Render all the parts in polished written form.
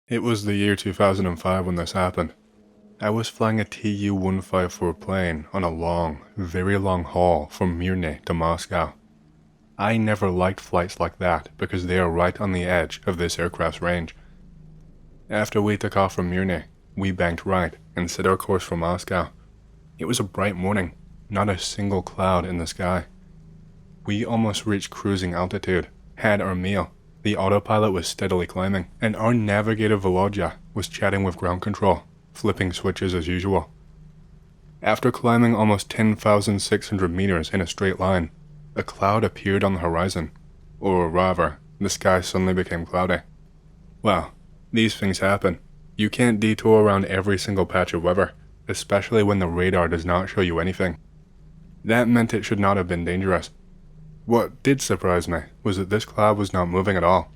It was the year 2005 when this happened. I was flying a Tu-154 plane on a long, very long haul from Mirny to Moscow. I never liked flights like that because they are right on the edge of this aircraft's range. After we took off from Mirny, we banked right and set our course for Moscow. It was a bright morning, not a single cloud in the sky. We almost reached cruising altitude, had our meal. The autopilot was steadily climbing, and our navigator Volodya was chatting with ground control, flipping switches as usual. After climbing almost 10,600 meters in a straight line, a cloud appeared on the horizon, or rather, the sky suddenly became cloudy. Well, these things happen. You can't detour around every single patch of weather, especially when the radar does not show you anything. That meant it should not have been dangerous. What did surprise me was that this cloud was not moving at all.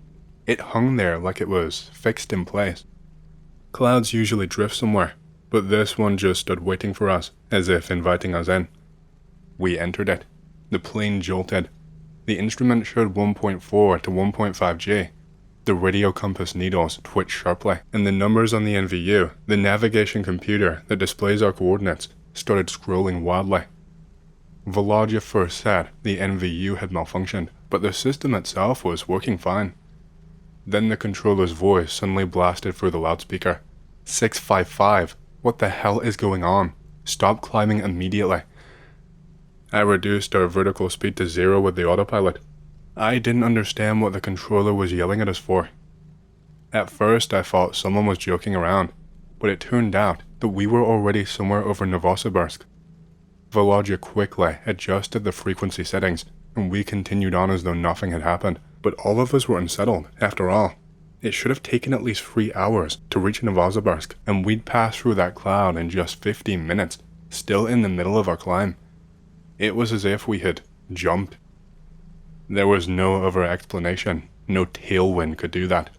It hung there like it was fixed in place. Clouds usually drift somewhere, but this one just stood waiting for us, as if inviting us in. We entered it. The plane jolted. The instrument showed 1.4 to 1.5 G. The radio compass needles twitched sharply, and the numbers on the NVU, the navigation computer that displays our coordinates, started scrolling wildly. Volodya first said the NVU had malfunctioned, but the system itself was working fine. Then the controller's voice suddenly blasted through the loudspeaker. 655, what the hell is going on? Stop climbing immediately. I reduced our vertical speed to 0 with the autopilot. I didn't understand what the controller was yelling at us for. At first I thought someone was joking around, but it turned out that we were already somewhere over Novosibirsk. Volodya quickly adjusted the frequency settings, and we continued on as though nothing had happened. But all of us were unsettled, after all. It should have taken at least 3 hours to reach Novosibirsk, and we'd passed through that cloud in just 15 minutes, still in the middle of our climb. It was as if we had jumped. There was no other explanation. No tailwind could do that.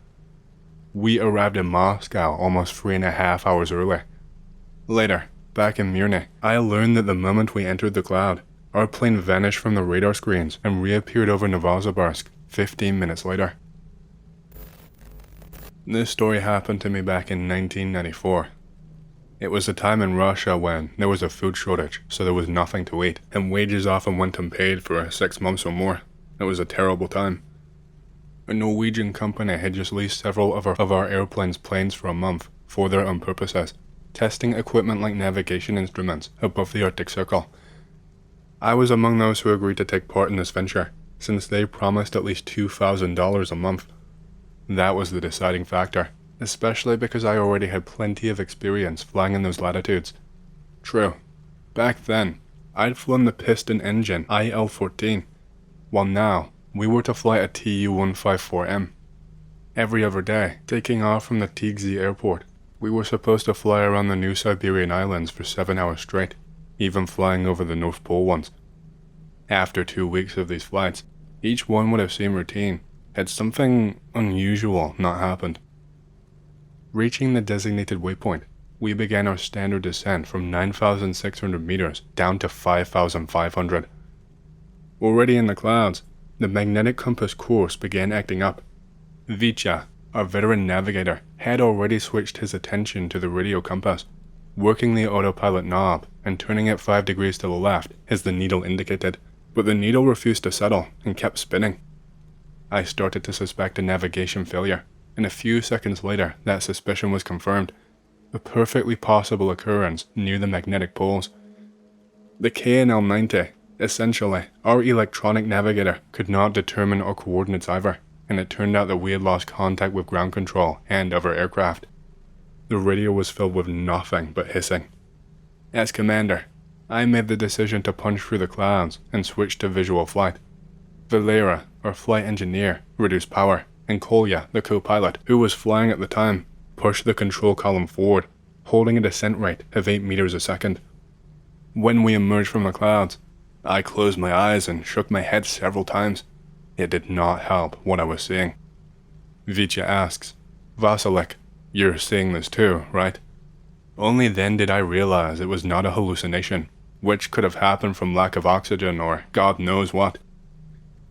We arrived in Moscow almost 3.5 hours early. Later, back in Mirny, I learned that the moment we entered the cloud, our plane vanished from the radar screens and reappeared over Novosibirsk 15 minutes later. This story happened to me back in 1994. It was a time in Russia when there was a food shortage, so there was nothing to eat, and wages often went unpaid for 6 months or more. It was a terrible time. A Norwegian company had just leased several of our airplane's planes for a month for their own purposes, testing equipment like navigation instruments above the Arctic Circle. I was among those who agreed to take part in this venture, since they promised at least $2,000 a month. That was the deciding factor, especially because I already had plenty of experience flying in those latitudes. True, back then, I'd flown the piston engine IL-14, while now we were to fly a Tu-154M. Every other day, taking off from the Tigzy airport, we were supposed to fly around the New Siberian Islands for 7 hours straight, even flying over the North Pole once. After 2 weeks of these flights, each one would have seemed routine, had something unusual not happened. Reaching the designated waypoint, we began our standard descent from 9,600 meters down to 5,500. Already in the clouds, the magnetic compass course began acting up. Vitya, our veteran navigator, had already switched his attention to the radio compass, working the autopilot knob and turning it 5 degrees to the left as the needle indicated, but the needle refused to settle and kept spinning. I started to suspect a navigation failure, and a few seconds later that suspicion was confirmed, a perfectly possible occurrence near the magnetic poles. The KNL-90, essentially, our electronic navigator, could not determine our coordinates either, and it turned out that we had lost contact with ground control and other aircraft. The radio was filled with nothing but hissing. As commander, I made the decision to punch through the clouds and switch to visual flight. Valera, our flight engineer, reduced power, and Kolya, the co-pilot, who was flying at the time, pushed the control column forward, holding a descent rate of 8 meters a second. When we emerged from the clouds, I closed my eyes and shook my head several times. It did not help what I was seeing. Vitya asks, "Vasilik, you're seeing this too, right?" Only then did I realize it was not a hallucination, which could have happened from lack of oxygen or God knows what.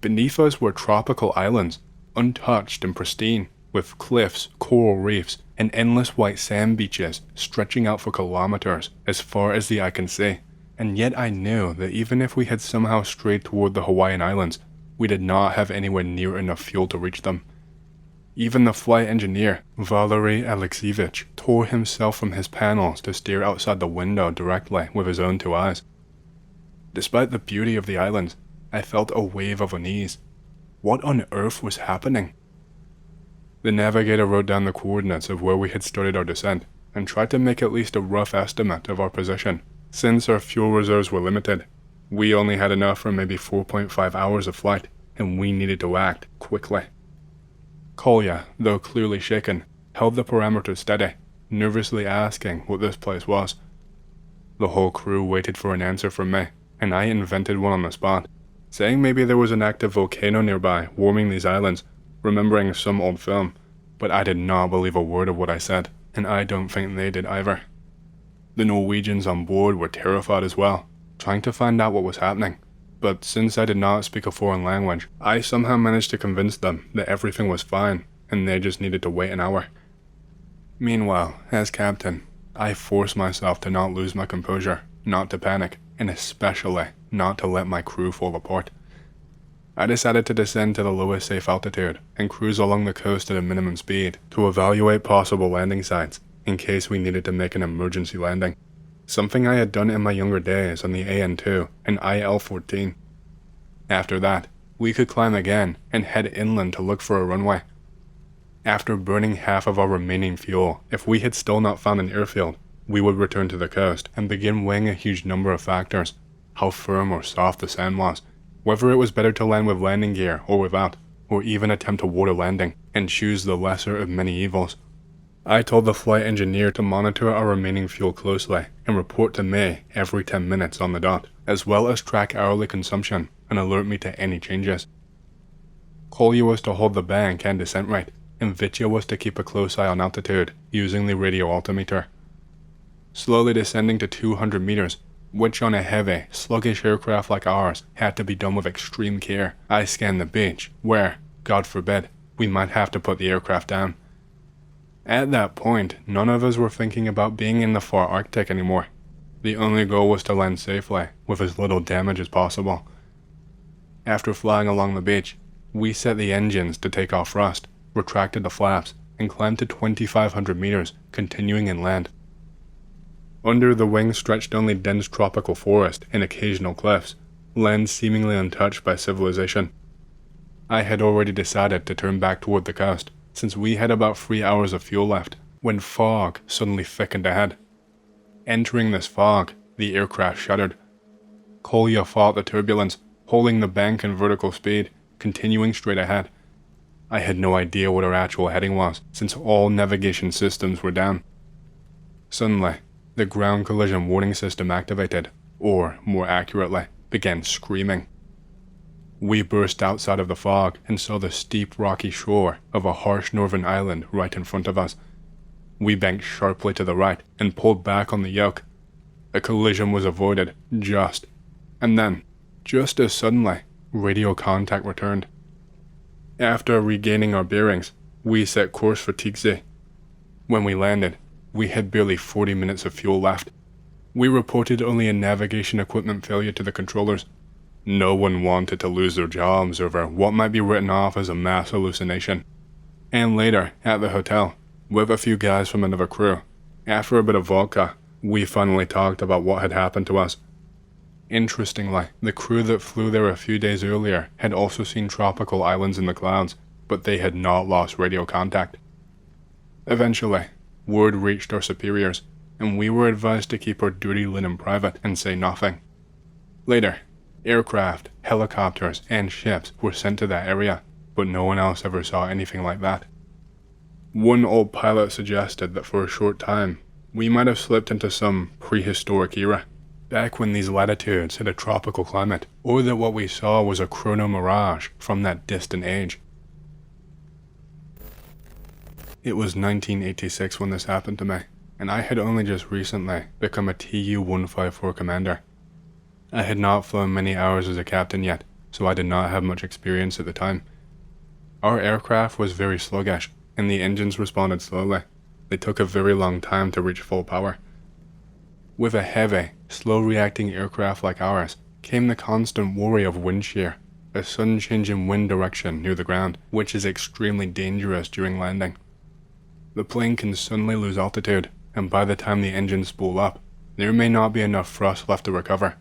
Beneath us were tropical islands, untouched and pristine, with cliffs, coral reefs, and endless white sand beaches stretching out for kilometers as far as the eye can see. And yet I knew that even if we had somehow strayed toward the Hawaiian Islands, we did not have anywhere near enough fuel to reach them. Even the flight engineer, Valery Alexievich, tore himself from his panels to stare outside the window directly with his own 2 eyes. Despite the beauty of the islands, I felt a wave of unease. What on earth was happening? The navigator wrote down the coordinates of where we had started our descent, and tried to make at least a rough estimate of our position. Since our fuel reserves were limited, we only had enough for maybe 4.5 hours of flight, and we needed to act quickly. Kolya, though clearly shaken, held the parameters steady, nervously asking what this place was. The whole crew waited for an answer from me, and I invented one on the spot, saying maybe there was an active volcano nearby warming these islands, remembering some old film, but I did not believe a word of what I said, and I don't think they did either. The Norwegians on board were terrified as well, trying to find out what was happening, but since I did not speak a foreign language, I somehow managed to convince them that everything was fine, and they just needed to wait an hour. Meanwhile, as captain, I forced myself to not lose my composure, not to panic, and especially not to let my crew fall apart. I decided to descend to the lowest safe altitude and cruise along the coast at a minimum speed to evaluate possible landing sites in case we needed to make an emergency landing, something I had done in my younger days on the AN-2 and IL-14. After that, we could climb again and head inland to look for a runway. After burning half of our remaining fuel, if we had still not found an airfield, we would return to the coast and begin weighing a huge number of factors: how firm or soft the sand was, whether it was better to land with landing gear or without, or even attempt a water landing and choose the lesser of many evils. I told the flight engineer to monitor our remaining fuel closely and report to me every 10 minutes on the dot, as well as track hourly consumption and alert me to any changes. Kolya was to hold the bank and descent rate, and Vitya was to keep a close eye on altitude using the radio altimeter. Slowly descending to 200 meters, which on a heavy, sluggish aircraft like ours had to be done with extreme care, I scanned the beach, where, God forbid, we might have to put the aircraft down. At that point, none of us were thinking about being in the far Arctic anymore. The only goal was to land safely, with as little damage as possible. After flying along the beach, we set the engines to take off thrust, retracted the flaps, and climbed to 2,500 meters, continuing inland. Under the wing stretched only dense tropical forest and occasional cliffs, land seemingly untouched by civilization. I had already decided to turn back toward the coast, since we had about 3 hours of fuel left, when fog suddenly thickened ahead. Entering this fog, the aircraft shuddered. Kolya fought the turbulence, holding the bank in vertical speed, continuing straight ahead. I had no idea what our actual heading was, since all navigation systems were down. Suddenly, the ground collision warning system activated, or, more accurately, began screaming. We burst outside of the fog and saw the steep rocky shore of a harsh northern island right in front of us. We banked sharply to the right and pulled back on the yoke. A collision was avoided, and then, just as suddenly, radio contact returned. After regaining our bearings, we set course for Tetsuya. When we landed, we had barely 40 minutes of fuel left. We reported only a navigation equipment failure to the controllers. No one wanted to lose their jobs over what might be written off as a mass hallucination. And later, at the hotel, with a few guys from another crew, after a bit of vodka, we finally talked about what had happened to us. Interestingly, the crew that flew there a few days earlier had also seen tropical islands in the clouds, but they had not lost radio contact. Eventually, word reached our superiors, and we were advised to keep our dirty linen private and say nothing. Later, aircraft, helicopters, and ships were sent to that area, but no one else ever saw anything like that. One old pilot suggested that for a short time, we might have slipped into some prehistoric era, back when these latitudes had a tropical climate, or that what we saw was a Chrono Mirage from that distant age. It was 1986 when this happened to me, and I had only just recently become a Tu-154 commander. I had not flown many hours as a captain yet, so I did not have much experience at the time. Our aircraft was very sluggish, and the engines responded slowly. They took a very long time to reach full power. With a heavy, slow-reacting aircraft like ours came the constant worry of wind shear, a sudden change in wind direction near the ground, which is extremely dangerous during landing. The plane can suddenly lose altitude, and by the time the engines spool up, there may not be enough thrust left to recover.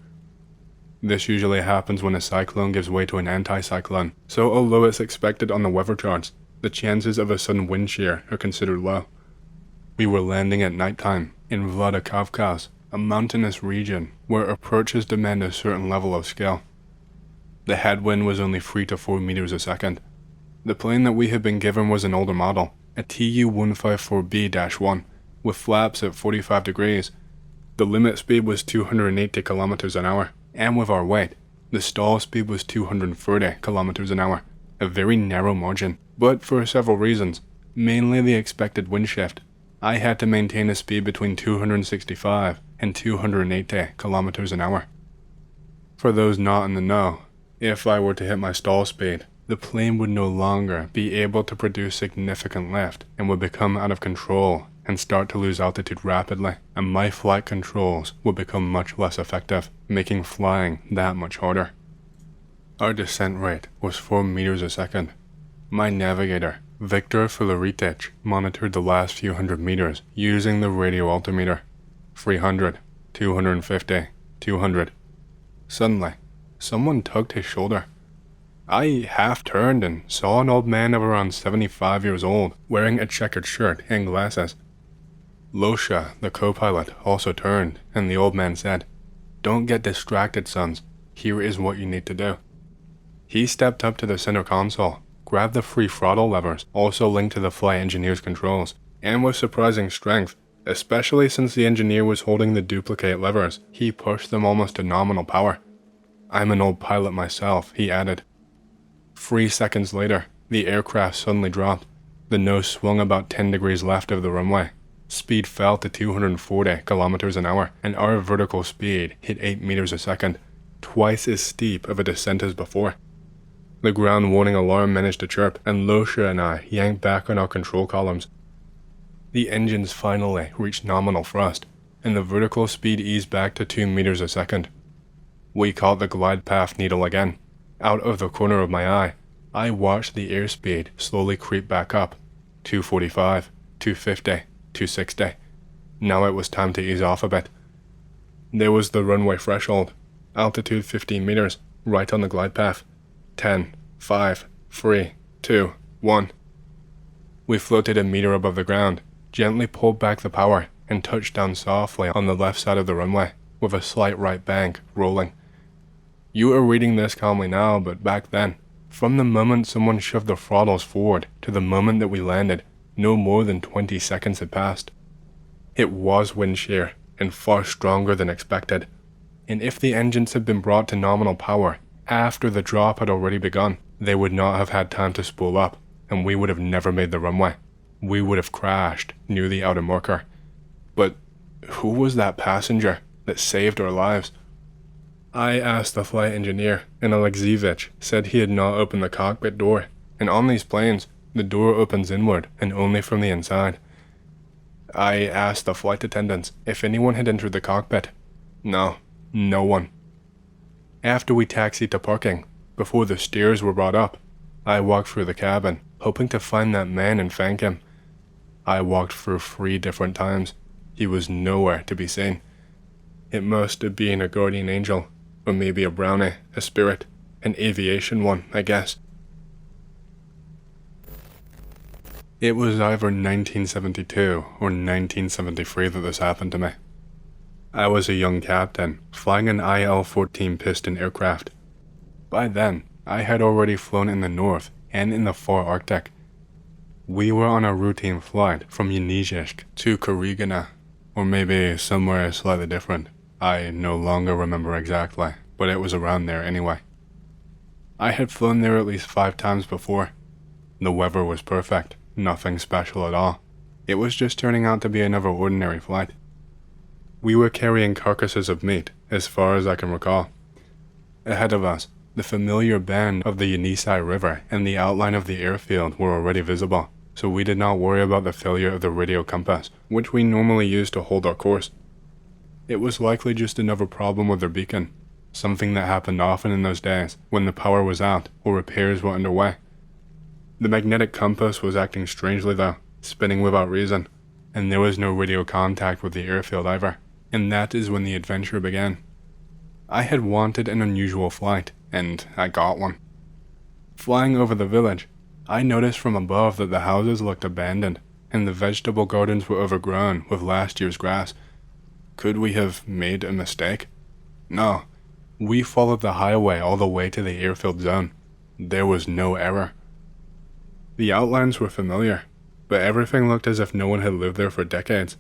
This usually happens when a cyclone gives way to an anticyclone, so although it's expected on the weather charts, the chances of a sudden wind shear are considered low. We were landing at nighttime in Vladikavkaz, a mountainous region where approaches demand a certain level of skill. The headwind was only 3 to 4 meters a second. The plane that we had been given was an older model, a Tu-154B-1, with flaps at 45 degrees. The limit speed was 280 kilometers an hour, and with our weight, the stall speed was 230 kilometers an hour, a very narrow margin, but for several reasons, mainly the expected wind shift. I had to maintain a speed between 265 and 280 kilometers an hour. For those not in the know, if I were to hit my stall speed, the plane would no longer be able to produce significant lift and would become out of control and start to lose altitude rapidly, and my flight controls would become much less effective, making flying that much harder. Our descent rate was 4 meters a second. My navigator, Viktor Filaritich, monitored the last few hundred meters using the radio altimeter. 300, 250, 200. Suddenly, someone tugged his shoulder. I half turned and saw an old man of around 75 years old, wearing a checkered shirt and glasses. Losha, the co-pilot, also turned, and the old man said, "Don't get distracted, sons. Here is what you need to do." He stepped up to the center console, grabbed the free throttle levers, also linked to the flight engineer's controls, and with surprising strength, especially since the engineer was holding the duplicate levers, he pushed them almost to nominal power. "I'm an old pilot myself," he added. 3 seconds later, the aircraft suddenly dropped. The nose swung about 10 degrees left of the runway. Speed fell to 240 kilometers an hour, and our vertical speed hit 8 meters a second, twice as steep of a descent as before. The ground warning alarm managed to chirp, and Losha and I yanked back on our control columns. The engines finally reached nominal thrust, and the vertical speed eased back to 2 meters a second. We caught the glide path needle again. Out of the corner of my eye, I watched the airspeed slowly creep back up. 245, 250, 260. Now it was time to ease off a bit. There was the runway threshold. Altitude 15 meters, right on the glide path. 10, 5, 3, 2, 1. We floated a meter above the ground, gently pulled back the power, and touched down softly on the left side of the runway, with a slight right bank rolling. You are reading this calmly now, but back then, from the moment someone shoved the throttles forward to the moment that we landed, no more than 20 seconds had passed. It was wind shear, and far stronger than expected. And if the engines had been brought to nominal power after the drop had already begun, they would not have had time to spool up, and we would have never made the runway. We would have crashed near the outer marker. But who was that passenger that saved our lives? I asked the flight engineer, and Alexievich said he had not opened the cockpit door, and on these planes, the door opens inward and only from the inside. I asked the flight attendants if anyone had entered the cockpit. No one. After we taxied to parking, before the stairs were brought up, I walked through the cabin, hoping to find that man and thank him. I walked through 3 different times. He was nowhere to be seen. It must have been a guardian angel, or maybe a brownie, a spirit, an aviation one, I guess. It was either 1972 or 1973 that this happened to me. I was a young captain, flying an IL-14 piston aircraft. By then, I had already flown in the North and in the far Arctic. We were on a routine flight from Unizhsk to Kurigina, or maybe somewhere slightly different. I no longer remember exactly, but it was around there anyway. I had flown there at least 5 times before. The weather was perfect, nothing special at all. It was just turning out to be another ordinary flight. We were carrying carcasses of meat, as far as I can recall. Ahead of us, the familiar bend of the Yenisei River and the outline of the airfield were already visible, so we did not worry about the failure of the radio compass, which we normally use to hold our course. It was likely just another problem with their beacon, something that happened often in those days when the power was out or repairs were underway. The magnetic compass was acting strangely though, spinning without reason, and there was no radio contact with the airfield either, and that is when the adventure began. I had wanted an unusual flight, and I got one. Flying over the village, I noticed from above that the houses looked abandoned, and the vegetable gardens were overgrown with last year's grass. Could we have made a mistake? No. We followed the highway all the way to the airfield zone. There was no error. The outlines were familiar, but everything looked as if no one had lived there for decades.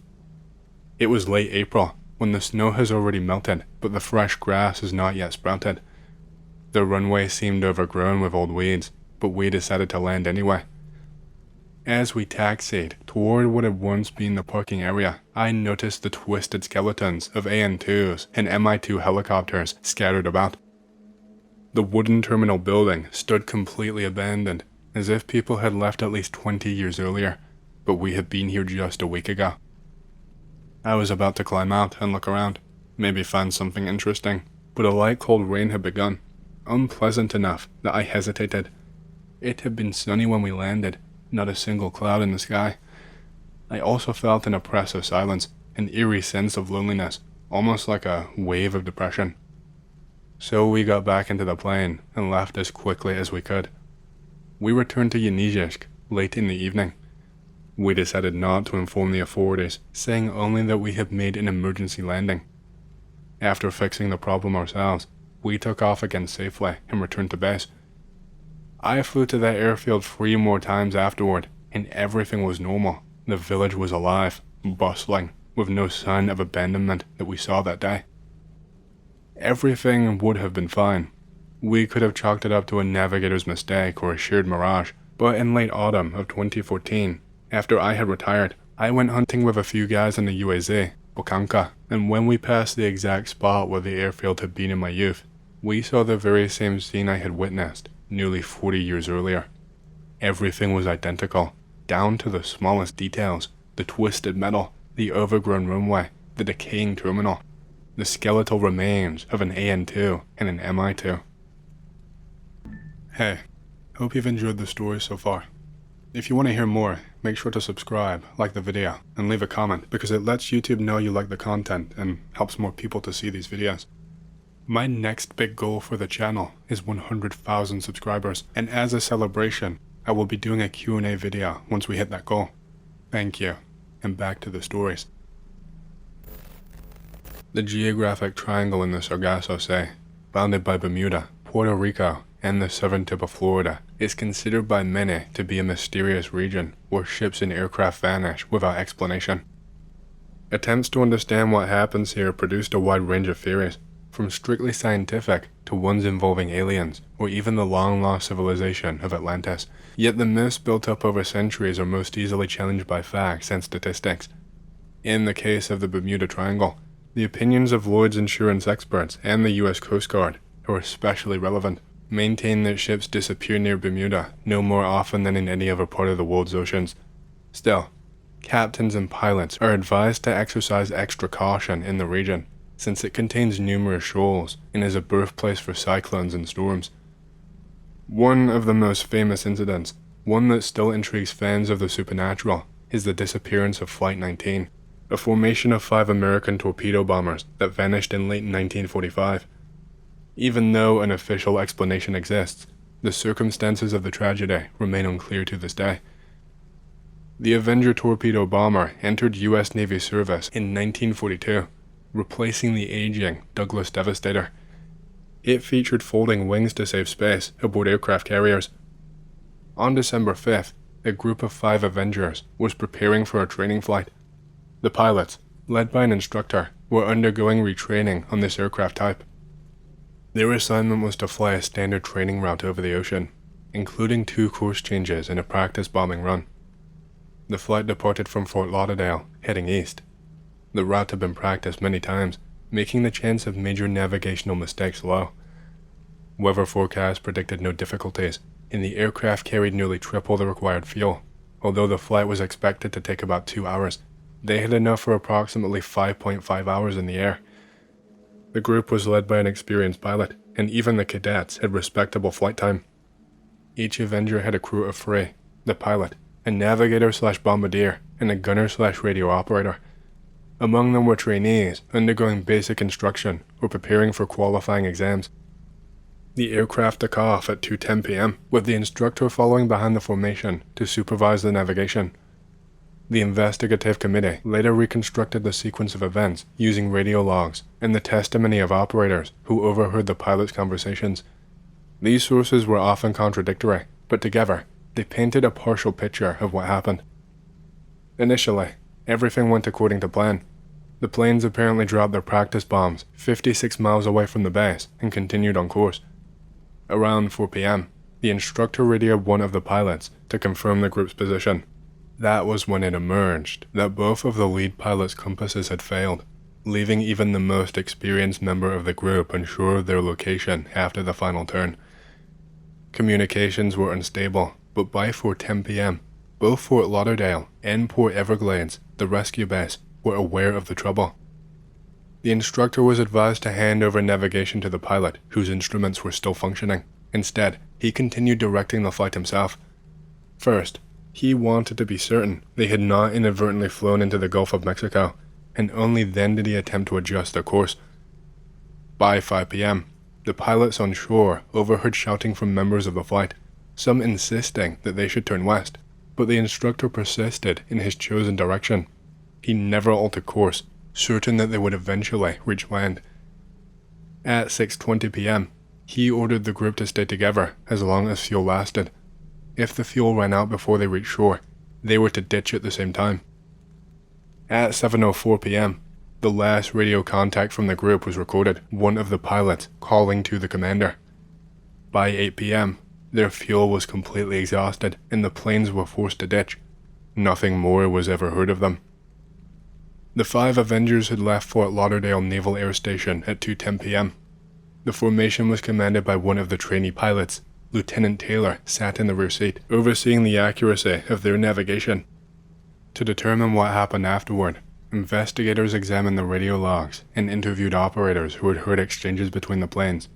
It was late April, when the snow has already melted, but the fresh grass has not yet sprouted. The runway seemed overgrown with old weeds, but we decided to land anyway. As we taxied toward what had once been the parking area, I noticed the twisted skeletons of AN-2s and Mi-2 helicopters scattered about. The wooden terminal building stood completely abandoned, as if people had left at least 20 years earlier, but we had been here just a week ago. I was about to climb out and look around, maybe find something interesting, but a light cold rain had begun, unpleasant enough that I hesitated. It had been sunny when we landed, not a single cloud in the sky. I also felt an oppressive silence, an eerie sense of loneliness, almost like a wave of depression. So we got back into the plane and left as quickly as we could. We returned to Unizhsk late in the evening. We decided not to inform the authorities, saying only that we had made an emergency landing. After fixing the problem ourselves, we took off again safely and returned to base. I flew to that airfield 3 more times afterward, and everything was normal. The village was alive, bustling, with no sign of abandonment that we saw that day. Everything would have been fine. We could have chalked it up to a navigator's mistake or a shared mirage, but in late autumn of 2014, after I had retired, I went hunting with a few guys in the UAZ, Bokanka, and when we passed the exact spot where the airfield had been in my youth, we saw the very same scene I had witnessed nearly 40 years earlier. Everything was identical, down to the smallest details, the twisted metal, the overgrown runway, the decaying terminal, the skeletal remains of an AN-2 and an Mi-2. Hey, hope you've enjoyed the story so far. If you want to hear more, make sure to subscribe, like the video, and leave a comment because it lets YouTube know you like the content and helps more people to see these videos. My next big goal for the channel is 100,000 subscribers, and as a celebration, I will be doing a Q&A video once we hit that goal. Thank you, and back to the stories. The geographic triangle in the Sargasso Sea, bounded by Bermuda, Puerto Rico, and the southern tip of Florida, is considered by many to be a mysterious region where ships and aircraft vanish without explanation. Attempts to understand what happens here produced a wide range of theories, from strictly scientific to ones involving aliens, or even the long-lost civilization of Atlantis. Yet the myths built up over centuries are most easily challenged by facts and statistics. In the case of the Bermuda Triangle, the opinions of Lloyd's insurance experts and the US Coast Guard, who are especially relevant, maintain that ships disappear near Bermuda no more often than in any other part of the world's oceans. Still, captains and pilots are advised to exercise extra caution in the region, since it contains numerous shoals and is a birthplace for cyclones and storms. One of the most famous incidents, one that still intrigues fans of the supernatural, is the disappearance of Flight 19, a formation of 5 American torpedo bombers that vanished in late 1945. Even though an official explanation exists, the circumstances of the tragedy remain unclear to this day. The Avenger torpedo bomber entered U.S. Navy service in 1942, replacing the aging Douglas Devastator. It featured folding wings to save space aboard aircraft carriers. On December 5th, a group of 5 Avengers was preparing for a training flight. The pilots, led by an instructor, were undergoing retraining on this aircraft type. Their assignment was to fly a standard training route over the ocean, including 2 course changes and a practice bombing run. The flight departed from Fort Lauderdale, heading east. The route had been practiced many times, making the chance of major navigational mistakes low. Weather forecasts predicted no difficulties, and the aircraft carried nearly triple the required fuel, Although the flight was expected to take about 2 hours, they had enough for approximately 5.5 hours in the air. The group was led by an experienced pilot, and even the cadets had respectable flight time. Each Avenger had a crew of 3, the pilot, a navigator/bombardier, and a gunner/radio operator. Among them were trainees undergoing basic instruction or preparing for qualifying exams. The aircraft took off at 2:10 p.m., with the instructor following behind the formation to supervise the navigation. The investigative committee later reconstructed the sequence of events using radio logs and the testimony of operators who overheard the pilots' conversations. These sources were often contradictory, but together, they painted a partial picture of what happened. Initially, everything went according to plan. The planes apparently dropped their practice bombs 56 miles away from the base and continued on course. Around 4 p.m., the instructor radioed one of the pilots to confirm the group's position. That was when it emerged that both of the lead pilots' compasses had failed, leaving even the most experienced member of the group unsure of their location after the final turn. Communications were unstable, but by 4:10 p.m., both Fort Lauderdale and Port Everglades, the rescue base, were aware of the trouble. The instructor was advised to hand over navigation to the pilot, whose instruments were still functioning. Instead, he continued directing the flight himself. First, he wanted to be certain they had not inadvertently flown into the Gulf of Mexico, and only then did he attempt to adjust their course. By 5 p.m., the pilots on shore overheard shouting from members of the flight, some insisting that they should turn west, but the instructor persisted in his chosen direction. He never altered course, certain that they would eventually reach land. At 6:20 p.m., he ordered the group to stay together as long as fuel lasted. If the fuel ran out before they reached shore, they were to ditch at the same time. At 7:04 p.m., the last radio contact from the group was recorded, one of the pilots calling to the commander. By 8 p.m., their fuel was completely exhausted and the planes were forced to ditch. Nothing more was ever heard of them. The 5 Avengers had left Fort Lauderdale Naval Air Station at 2:10 p.m. The formation was commanded by one of the trainee pilots. Lieutenant Taylor sat in the rear seat, overseeing the accuracy of their navigation. To determine what happened afterward, investigators examined the radio logs and interviewed operators who had heard exchanges between the planes.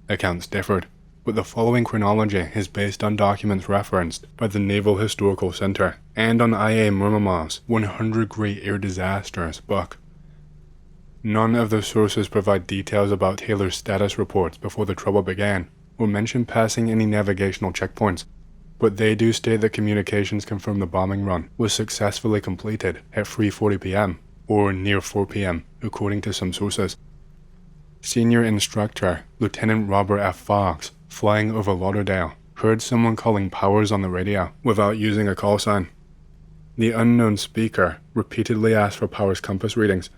Accounts differed, but the following chronology is based on documents referenced by the Naval Historical Center and on I.A. Murmamov's 100 Great Air Disasters book. None of the sources provide details about Taylor's status reports before the trouble began, or mention passing any navigational checkpoints, but they do state that communications confirm the bombing run was successfully completed at 3:40 p.m., or near 4 p.m., according to some sources. Senior instructor Lieutenant Robert F. Fox, flying over Lauderdale, heard someone calling Powers on the radio without using a call sign. The unknown speaker repeatedly asked for Powers' compass readings.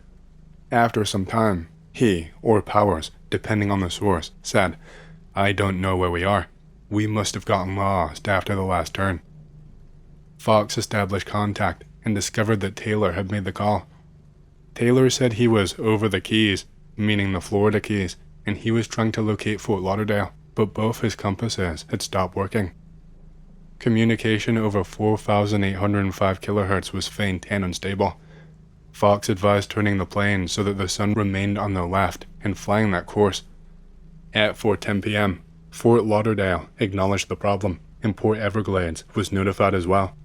After some time, he, or Powers, depending on the source, said, "I don't know where we are. We must have gotten lost after the last turn." Fox established contact and discovered that Taylor had made the call. Taylor said he was over the Keys, meaning the Florida Keys, and he was trying to locate Fort Lauderdale, but both his compasses had stopped working. Communication over 4,805 kHz was faint and unstable. Fox advised turning the plane so that the sun remained on the left and flying that course. At 4:10 p.m., Fort Lauderdale acknowledged the problem, and Port Everglades was notified as well.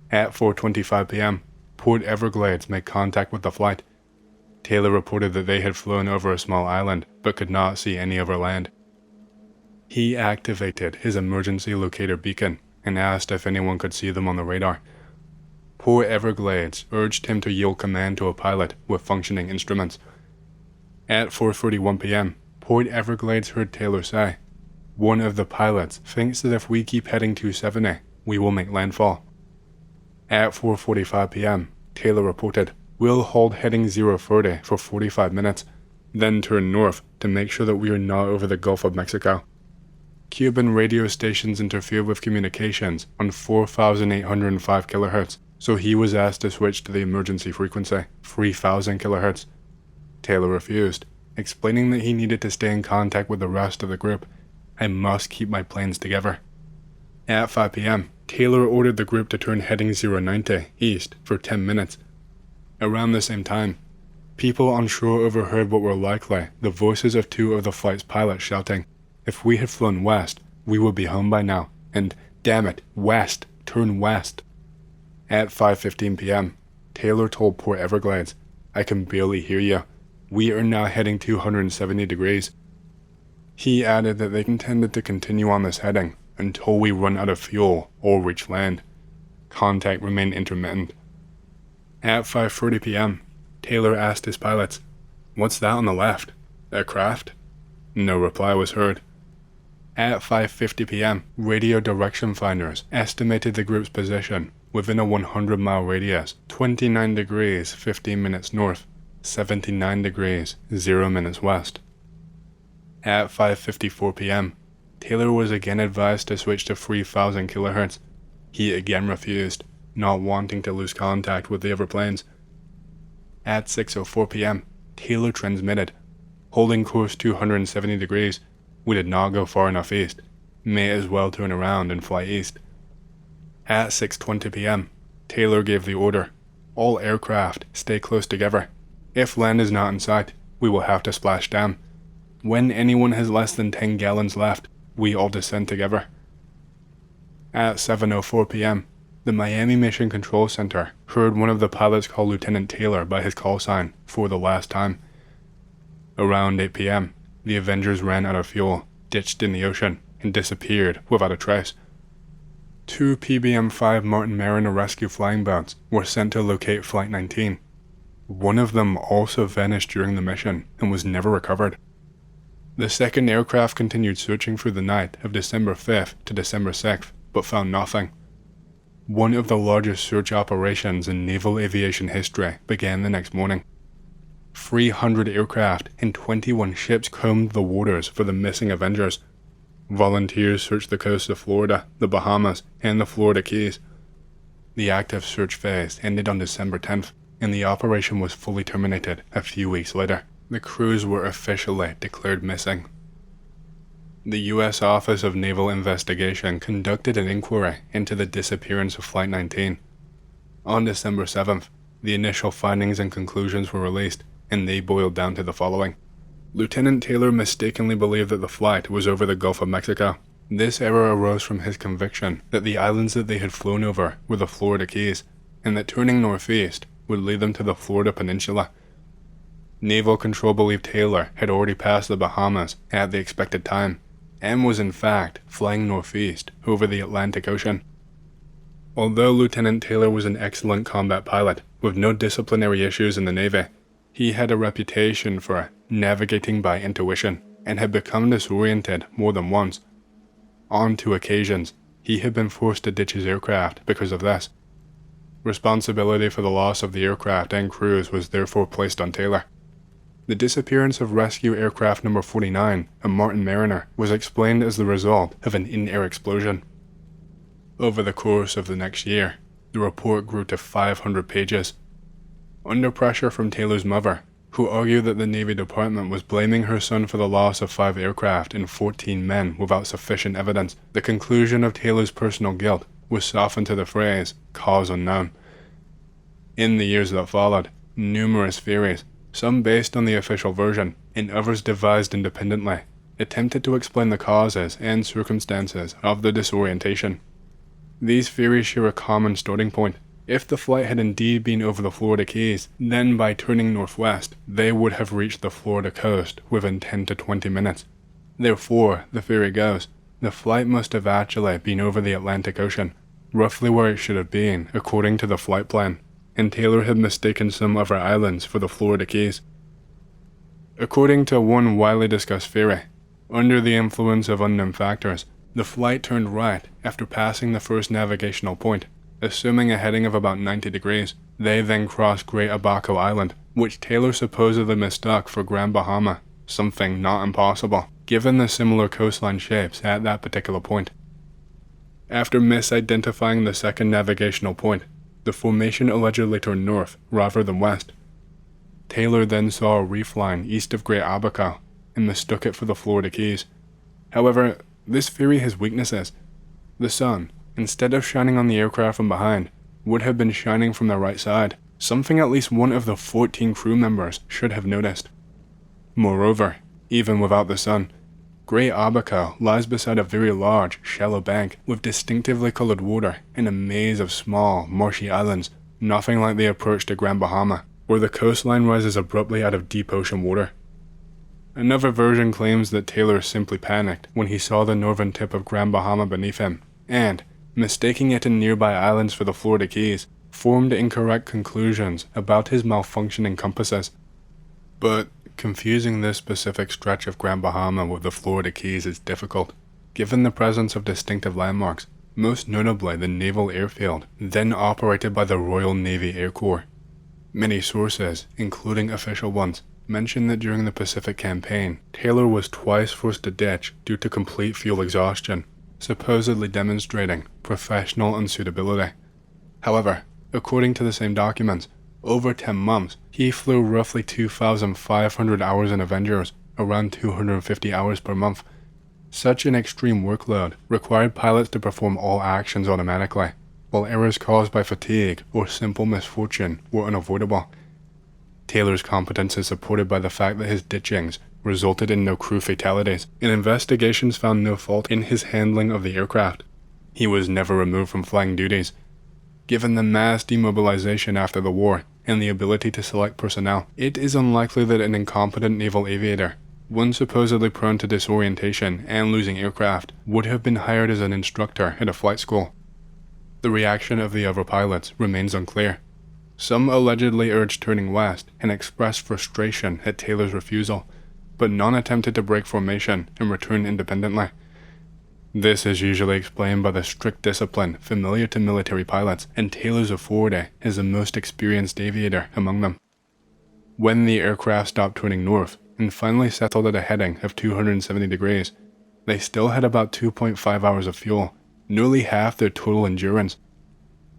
At 4:25 p.m., Port Everglades made contact with the flight. Taylor reported that they had flown over a small island, but could not see any over land. He activated his emergency locator beacon and asked if anyone could see them on the radar. Port Everglades urged him to yield command to a pilot with functioning instruments. At 4:41 p.m., Port Everglades heard Taylor say, "One of the pilots thinks that if we keep heading 270, we will make landfall." At 4:45 p.m., Taylor reported, "We'll hold heading 030 for 45 minutes, then turn north to make sure that we are not over the Gulf of Mexico." Cuban radio stations interfered with communications on 4,805 kHz, so he was asked to switch to the emergency frequency, 3,000 kHz. Taylor refused, explaining that he needed to stay in contact with the rest of the group. "I must keep my planes together." At 5 p.m., Taylor ordered the group to turn heading 090 east for 10 minutes. Around the same time, people on shore overheard what were likely the voices of two of the flight's pilots shouting, "If we had flown west, we would be home by now," and "Damn it, west, turn west." At 5:15 p.m., Taylor told Port Everglades, "I can barely hear you. We are now heading 270 degrees. He added that they intended to continue on this heading until we run out of fuel or reach land. Contact remained intermittent. At 5:30 p.m., Taylor asked his pilots, "What's that on the left? A craft?" No reply was heard. At 5:50 p.m., radio direction finders estimated the group's position within a 100-mile radius, 29 degrees 15 minutes north, 79 degrees 0 minutes west. At 5:54 p.m., Taylor was again advised to switch to 3,000 kHz. He again refused, not wanting to lose contact with the other planes. At 6:04 p.m., Taylor transmitted, "Holding course 270 degrees. We did not go far enough east. May as well turn around and fly east." At 6:20 p.m., Taylor gave the order, "All aircraft, stay close together. If land is not in sight, we will have to splash down. When anyone has less than 10 gallons left, we all descend together." At 7:04 p.m., the Miami Mission Control Center heard one of the pilots call Lieutenant Taylor by his call sign for the last time. Around 8 p.m., the Avengers ran out of fuel, ditched in the ocean, and disappeared without a trace. 2 PBM-5 Martin Mariner rescue flying boats were sent to locate Flight 19. One of them also vanished during the mission and was never recovered. The second aircraft continued searching through the night of December 5th to December 6th, but found nothing. One of the largest search operations in naval aviation history began the next morning. 300 aircraft and 21 ships combed the waters for the missing Avengers. Volunteers searched the coasts of Florida, the Bahamas, and the Florida Keys. The active search phase ended on December 10th, and the operation was fully terminated a few weeks later. The crews were officially declared missing. The U.S. Office of Naval Investigation conducted an inquiry into the disappearance of Flight 19. On December 7th, the initial findings and conclusions were released, and they boiled down to the following. Lieutenant Taylor mistakenly believed that the flight was over the Gulf of Mexico. This error arose from his conviction that the islands that they had flown over were the Florida Keys, and that turning northeast would lead them to the Florida Peninsula. Naval Control believed Taylor had already passed the Bahamas at the expected time, and was in fact flying northeast over the Atlantic Ocean. Although Lieutenant Taylor was an excellent combat pilot with no disciplinary issues in the Navy, he had a reputation for navigating by intuition and had become disoriented more than once. On 2 occasions, he had been forced to ditch his aircraft because of this. Responsibility for the loss of the aircraft and crews was therefore placed on Taylor. The disappearance of rescue aircraft number 49, a Martin Mariner, was explained as the result of an in-air explosion. Over the course of the next year, the report grew to 500 pages. Under pressure from Taylor's mother, who argued that the Navy Department was blaming her son for the loss of 5 aircraft and 14 men without sufficient evidence, the conclusion of Taylor's personal guilt was softened to the phrase, "cause unknown." In the years that followed, numerous theories, some based on the official version, and others devised independently, attempted to explain the causes and circumstances of the disorientation. These theories share a common starting point. If the flight had indeed been over the Florida Keys, then by turning northwest, they would have reached the Florida coast within 10 to 20 minutes. Therefore, the theory goes, the flight must have actually been over the Atlantic Ocean, roughly where it should have been according to the flight plan, and Taylor had mistaken some other islands for the Florida Keys. According to one widely discussed theory, under the influence of unknown factors, the flight turned right after passing the first navigational point, assuming a heading of about 90 degrees. They then crossed Great Abaco Island, which Taylor supposedly mistook for Grand Bahama, something not impossible, given the similar coastline shapes at that particular point. After misidentifying the second navigational point, the formation allegedly turned north rather than west. Taylor then saw a reef line east of Great Abaco and mistook it for the Florida Keys. However, this theory has weaknesses. The sun, instead of shining on the aircraft from behind, would have been shining from the right side, something at least one of the 14 crew members should have noticed. Moreover, even without the sun, Great Abaco lies beside a very large, shallow bank with distinctively colored water and a maze of small, marshy islands, nothing like the approach to Grand Bahama, where the coastline rises abruptly out of deep ocean water. Another version claims that Taylor simply panicked when he saw the northern tip of Grand Bahama beneath him, and, mistaking it in nearby islands for the Florida Keys, formed incorrect conclusions about his malfunctioning compasses. But confusing this specific stretch of Grand Bahama with the Florida Keys is difficult, given the presence of distinctive landmarks, most notably the Naval Airfield, then operated by the Royal Navy Air Corps. Many sources, including official ones, mention that during the Pacific Campaign, Taylor was twice forced to ditch due to complete fuel exhaustion, supposedly demonstrating professional unsuitability. However, according to the same documents, over 10 months, he flew roughly 2,500 hours in Avengers, around 250 hours per month. Such an extreme workload required pilots to perform all actions automatically, while errors caused by fatigue or simple misfortune were unavoidable. Taylor's competence is supported by the fact that his ditchings resulted in no crew fatalities, and investigations found no fault in his handling of the aircraft. He was never removed from flying duties. Given the mass demobilization after the war and the ability to select personnel, it is unlikely that an incompetent naval aviator, one supposedly prone to disorientation and losing aircraft, would have been hired as an instructor at a flight school. The reaction of the other pilots remains unclear. Some allegedly urged turning west and expressed frustration at Taylor's refusal, but none attempted to break formation and return independently. This is usually explained by the strict discipline familiar to military pilots, and Taylor's authority as the most experienced aviator among them. When the aircraft stopped turning north and finally settled at a heading of 270 degrees, they still had about 2.5 hours of fuel, nearly half their total endurance.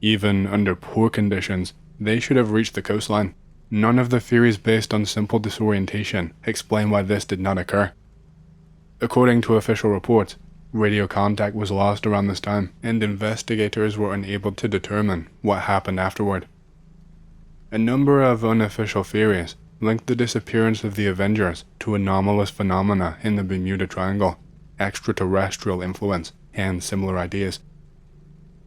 Even under poor conditions, they should have reached the coastline. None of the theories based on simple disorientation explain why this did not occur. According to official reports, radio contact was lost around this time, and investigators were unable to determine what happened afterward. A number of unofficial theories linked the disappearance of the Avengers to anomalous phenomena in the Bermuda Triangle, extraterrestrial influence, and similar ideas.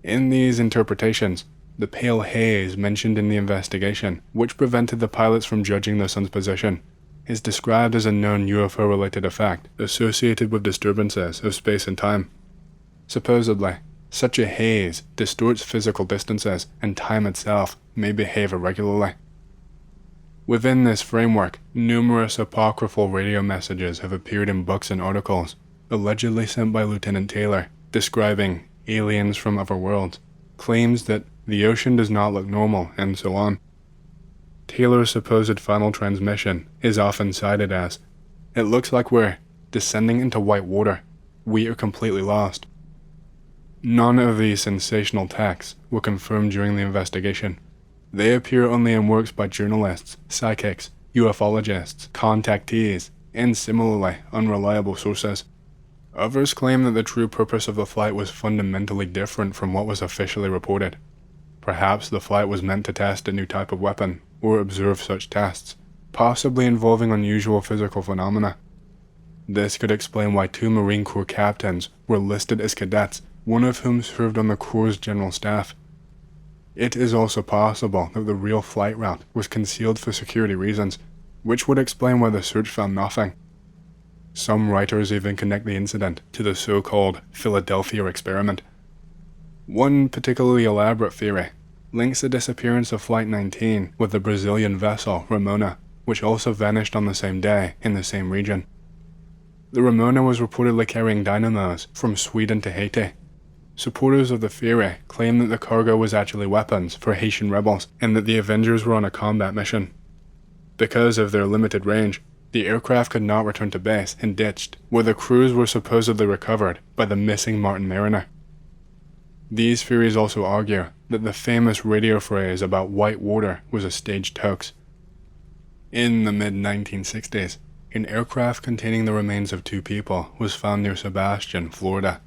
In these interpretations, the pale haze mentioned in the investigation, which prevented the pilots from judging the sun's position, is described as a known UFO-related effect associated with disturbances of space and time. Supposedly, such a haze distorts physical distances, and time itself may behave irregularly. Within this framework, numerous apocryphal radio messages have appeared in books and articles, allegedly sent by Lieutenant Taylor, describing aliens from other worlds, claims that the ocean does not look normal, and so on. Taylor's supposed final transmission is often cited as, "It looks like we're descending into white water. We are completely lost." None of these sensational texts were confirmed during the investigation. They appear only in works by journalists, psychics, ufologists, contactees, and similarly unreliable sources. Others claim that the true purpose of the flight was fundamentally different from what was officially reported. Perhaps the flight was meant to test a new type of weapon, or observe such tests, possibly involving unusual physical phenomena. This could explain why 2 Marine Corps captains were listed as cadets, one of whom served on the Corps' general staff. It is also possible that the real flight route was concealed for security reasons, which would explain why the search found nothing. Some writers even connect the incident to the so-called Philadelphia experiment. One particularly elaborate theory links the disappearance of Flight 19 with the Brazilian vessel Ramona, which also vanished on the same day in the same region. The Ramona was reportedly carrying dynamos from Sweden to Haiti. Supporters of the theory claim that the cargo was actually weapons for Haitian rebels, and that the Avengers were on a combat mission. Because of their limited range, the aircraft could not return to base and ditched, where the crews were supposedly recovered by the missing Martin Mariner. These theories also argue that the famous radio phrase about white water was a staged hoax. In the mid-1960s, an aircraft containing the remains of 2 people was found near Sebastian, Florida.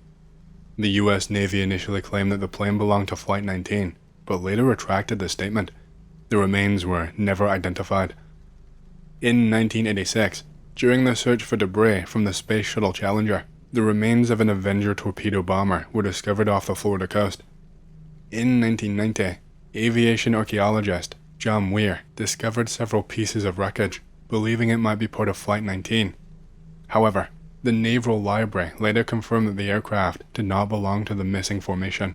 The US Navy initially claimed that the plane belonged to Flight 19, but later retracted the statement. The remains were never identified. In 1986, during the search for debris from the Space Shuttle Challenger, the remains of an Avenger torpedo bomber were discovered off the Florida coast. In 1990, aviation archaeologist John Weir discovered several pieces of wreckage, believing it might be part of Flight 19. However, the Naval Library later confirmed that the aircraft did not belong to the missing formation.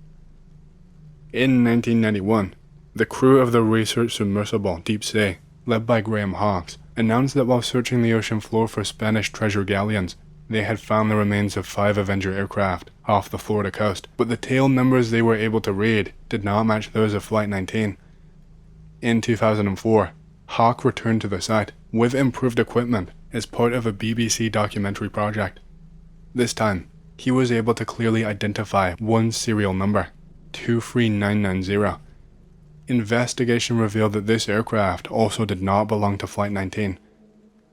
In 1991, the crew of the research submersible Deep Sea, led by Graham Hawkes, announced that while searching the ocean floor for Spanish treasure galleons, they had found the remains of 5 Avenger aircraft off the Florida coast, but the tail numbers they were able to read did not match those of Flight 19. In 2004, Hawke returned to the site with improved equipment as part of a BBC documentary project. This time, he was able to clearly identify one serial number, 23990. Investigation revealed that this aircraft also did not belong to Flight 19.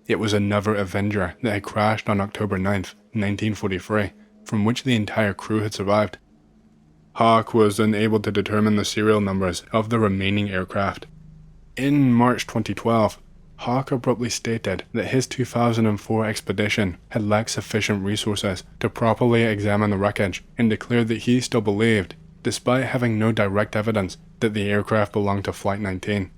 It was another Avenger that had crashed on October 9, 1943, from which the entire crew had survived. Hawke was unable to determine the serial numbers of the remaining aircraft. In March 2012, Hawke abruptly stated that his 2004 expedition had lacked sufficient resources to properly examine the wreckage, and declared that he still believed, despite having no direct evidence, that the aircraft belonged to Flight 19.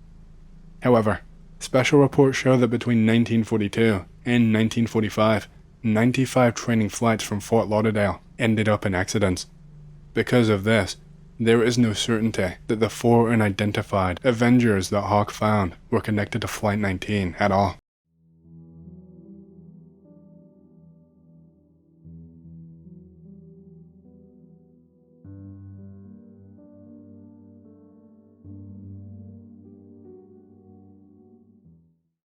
However, special reports show that between 1942 and 1945, 95 training flights from Fort Lauderdale ended up in accidents. Because of this, there is no certainty that the 4 unidentified Avengers that Hawke found were connected to Flight 19 at all.